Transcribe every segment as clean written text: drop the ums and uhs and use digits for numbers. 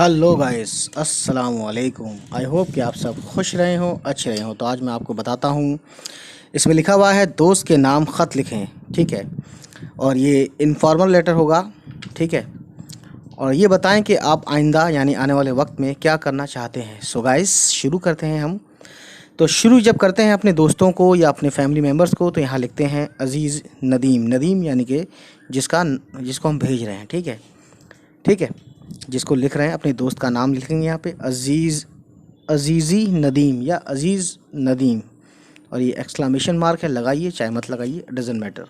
Hello guys, अस्सलाम वालेकुम। I hope कि आप सब खुश रहे हो, अच्छे रहे हो। तो आज मैं आपको बताता हूँ। इसमें लिखा हुआ है दोस्त के नाम ख़त लिखें, ठीक है। और ये इनफॉर्मल लेटर होगा, ठीक है। और ये बताएं कि आप आइंदा यानी आने वाले वक्त में क्या करना चाहते हैं। सो गाइस, शुरू करते हैं हम। तो शुरू जब करते हैं अपने दोस्तों को या अपने फैमिली मेम्बर्स को, तो यहाँ लिखते हैं अज़ीज़ नदीम। नदीम यानी कि जिसको हम भेज रहे हैं, ठीक है। ठीक है, जिसको लिख रहे हैं अपने दोस्त का नाम लिखेंगे यहाँ पे अज़ीज़ी नदीम या अज़ीज़ नदीम। और ये एक्सक्लामेशन मार्क है, लगाइए चाहे मत लगाइए, डजेंट मैटर।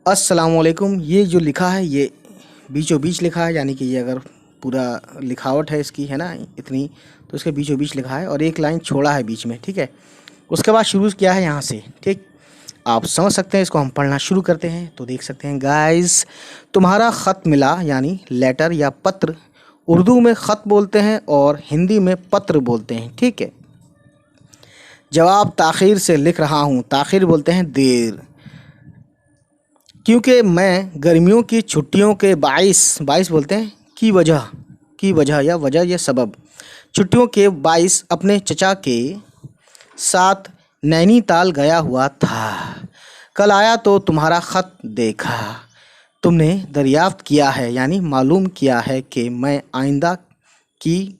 अस्सलाम वालेकुम, ये जो लिखा है ये बीचों बीच लिखा है, यानी कि ये अगर पूरा लिखावट है इसकी, है ना, इतनी, तो इसके बीचों बीच लिखा है और एक लाइन छोड़ा है बीच में, ठीक है। उसके बाद शुरू किया है यहाँ से, ठीक। आप समझ सकते हैं, इसको हम पढ़ना शुरू करते हैं। तो देख सकते हैं गाइस, तुम्हारा ख़त मिला यानी लेटर या पत्र। उर्दू में ख़त बोलते हैं और हिंदी में पत्र बोलते हैं, ठीक है। जवाब ताख़ीर से लिख रहा हूँ। ताख़ीर बोलते हैं देर, क्योंकि मैं गर्मियों की छुट्टियों के बाइस बोलते हैं की वजह या वजह या सबब, छुट्टियों के बाइस अपने चचा के साथ नैनीताल गया हुआ था। कल आया तो तुम्हारा ख़त देखा। तुमने दरियाफ्त किया है यानी मालूम किया है कि मैं आइंदा की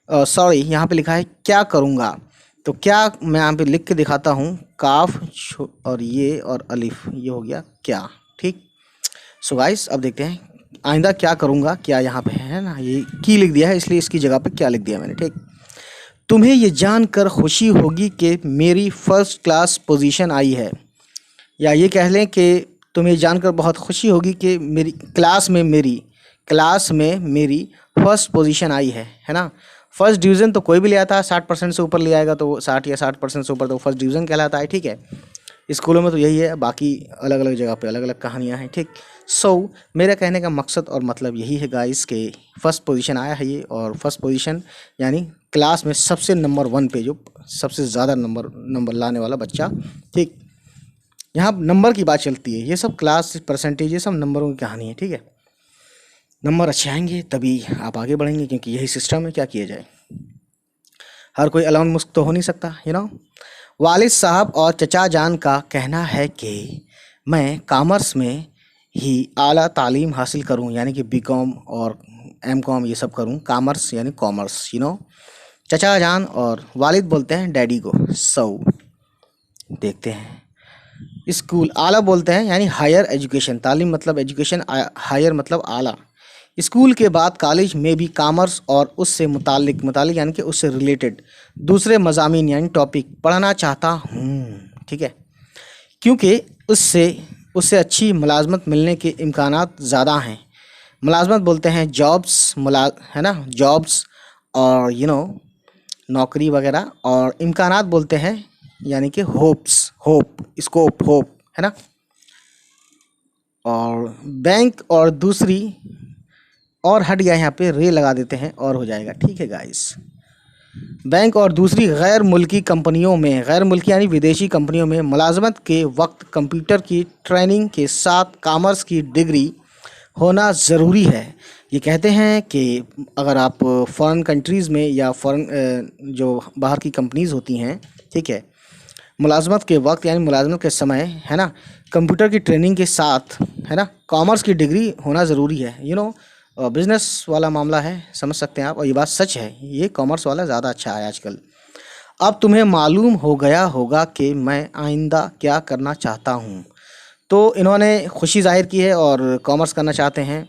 सॉरी, यहाँ पे लिखा है क्या करूँगा। तो क्या मैं यहाँ पे लिख के दिखाता हूँ, काफ और ये और अलिफ, ये हो गया क्या, ठीक। सो गाइस, अब देखते हैं आइंदा क्या करूँगा। क्या यहाँ पे है ना, ये की लिख दिया है, इसलिए इसकी जगह पे क्या लिख दिया मैंने, ठीक। तुम्हें ये जानकर खुशी होगी कि मेरी फ़र्स्ट क्लास पोजीशन आई है, या ये कह लें कि तुम्हें जानकर बहुत खुशी होगी कि मेरी क्लास में मेरी फ़र्स्ट पोजीशन आई है ना। फर्स्ट डिवीज़न तो कोई भी ले आता है, 60% से ऊपर ले आएगा तो वो 60 या 60% से ऊपर तो फर्स्ट डिवीज़न कहलाता है, ठीक है। स्कूलों में तो यही है, बाकी अलग अलग जगह पे अलग अलग कहानियाँ हैं, ठीक। सो मेरा कहने का मकसद और मतलब यही है गाइस कि फ़र्स्ट पोजीशन आया है ये, और फर्स्ट पोजीशन यानी क्लास में सबसे नंबर 1 पे जो सबसे ज़्यादा नंबर लाने वाला बच्चा, ठीक। यहाँ नंबर की बात चलती है, ये सब क्लास परसेंटेज, ये सब नंबरों की कहानी है, ठीक है। नंबर अच्छे आएंगे तभी आप आगे बढ़ेंगे, क्योंकि यही सिस्टम है, क्या किया जाए। हर कोई अलाउन मुस्क तो हो नहीं सकता, वालिद साहब और चचा जान का कहना है कि मैं कॉमर्स में ही आला तालीम हासिल करूं, यानी कि बीकॉम और एमकॉम ये सब करूं। कॉमर्स यानी कॉमर्स, चचा जान और वालिद बोलते हैं डैडी को। देखते हैं। स्कूल आला बोलते हैं यानी हायर एजुकेशन, तालीम मतलब एजुकेशन, हायर मतलब आला। स्कूल के बाद कॉलेज में भी कॉमर्स और उससे मुतालिक यानी कि उससे रिलेटेड दूसरे मज़ामीन यानी टॉपिक पढ़ना चाहता हूँ, ठीक है। क्योंकि उससे अच्छी मुलाजमत मिलने के इम्कानात ज़्यादा हैं। मुलाजमत बोलते हैं जॉब्स, है ना, जॉब्स और नौकरी वगैरह। और इम्कानात बोलते हैं यानी कि होप, है ना। और बैंक और दूसरी, और हट गया यहाँ पे रे लगा देते हैं और हो जाएगा, ठीक है गाइस। बैंक और दूसरी गैर मुल्की कंपनियों में, गैर मुल्की यानी विदेशी कंपनियों में मुलाजमत के वक्त कंप्यूटर की ट्रेनिंग के साथ कॉमर्स की डिग्री होना ज़रूरी है। ये कहते हैं कि अगर आप फॉरेन कंट्रीज़ में या फॉरेन जो बाहर की कंपनीज़ होती हैं, ठीक है, मुलाजमत के वक्त यानी मुलाजमत के समय, है ना, कंप्यूटर की ट्रेनिंग के साथ, है ना, कॉमर्स की डिग्री होना ज़रूरी है। बिज़नेस वाला मामला है, समझ सकते हैं आप, और ये बात सच है, ये कॉमर्स वाला ज़्यादा अच्छा है आजकल। अब तुम्हें मालूम हो गया होगा कि मैं आइंदा क्या करना चाहता हूँ। तो इन्होंने खुशी जाहिर की है और कॉमर्स करना चाहते हैं।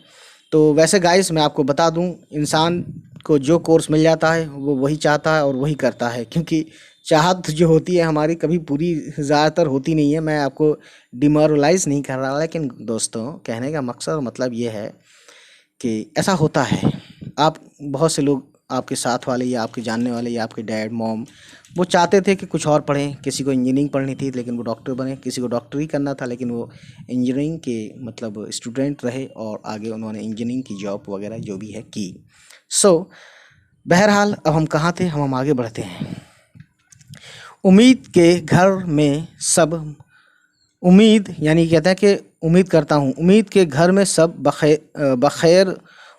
तो वैसे गाइस, मैं आपको बता दूं, इंसान को जो कोर्स मिल जाता है वो वही चाहता है और वही करता है, क्योंकि चाहत जो होती है हमारी कभी पूरी ज़्यादातर होती नहीं है। मैं आपको डिमोरलाइज़ नहीं कर रहा, लेकिन दोस्तों कहने का मकसद और मतलब ये है कि ऐसा होता है। आप बहुत से लोग, आपके साथ वाले या आपके जानने वाले या आपके डैड मॉम, वो चाहते थे कि कुछ और पढ़ें। किसी को इंजीनियरिंग पढ़नी थी लेकिन वो डॉक्टर बने, किसी को डॉक्टरी करना था लेकिन वो इंजीनियरिंग के मतलब स्टूडेंट रहे और आगे उन्होंने इंजीनियरिंग की जॉब वगैरह जो भी है की। बहरहाल अब हम कहाँ थे, हम आगे बढ़ते हैं। उम्मीद के घर में सब, उम्मीद यानी कहते हैं कि उम्मीद करता हूँ, उम्मीद के घर में सब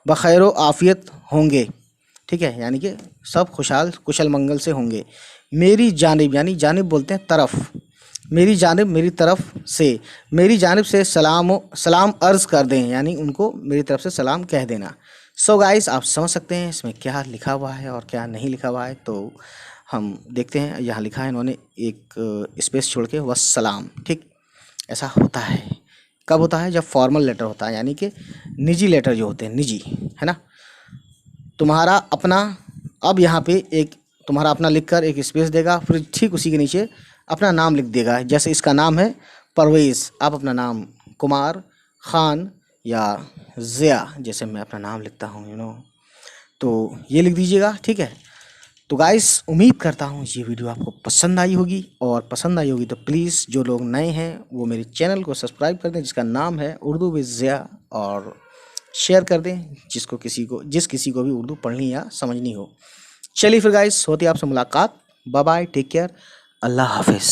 बखैर व आफियत होंगे। ठीक है, यानी कि सब खुशहाल कुशल मंगल से होंगे। मेरी जानिब, यानी जानिब बोलते हैं तरफ, मेरी जानिब मेरी तरफ से, मेरी जानिब से सलाम अर्ज़ कर दें, यानी उनको मेरी तरफ से सलाम कह देना। सो गाइस, आप समझ सकते हैं इसमें क्या लिखा हुआ है और क्या नहीं लिखा हुआ है। तो हम देखते हैं, यहाँ लिखा है इन्होंने एक स्पेस छोड़ के वस्सलाम, ठीक। ऐसा होता है, कब होता है? जब फॉर्मल लेटर होता है, यानी कि निजी लेटर जो होते हैं, निजी, है ना। तुम्हारा अपना, अब यहाँ पे एक तुम्हारा अपना लिखकर एक स्पेस देगा, फिर ठीक उसी के नीचे अपना नाम लिख देगा। जैसे इसका नाम है परवेज़, आप अपना नाम कुमार खान या ज़िया, जैसे मैं अपना नाम लिखता हूँ, तो ये लिख दीजिएगा, ठीक है। तो गाइस, उम्मीद करता हूँ ये वीडियो आपको पसंद आई होगी, और पसंद आई होगी तो प्लीज़ जो लोग नए हैं वो मेरे चैनल को सब्सक्राइब कर दें, जिसका नाम है उर्दू विद ज़िया, और शेयर कर दें जिस किसी को भी उर्दू पढ़नी या समझनी हो। चलिए फिर गाइस, होती है आपसे मुलाकात। बाय बाय, टेक केयर, अल्लाह हाफिज़।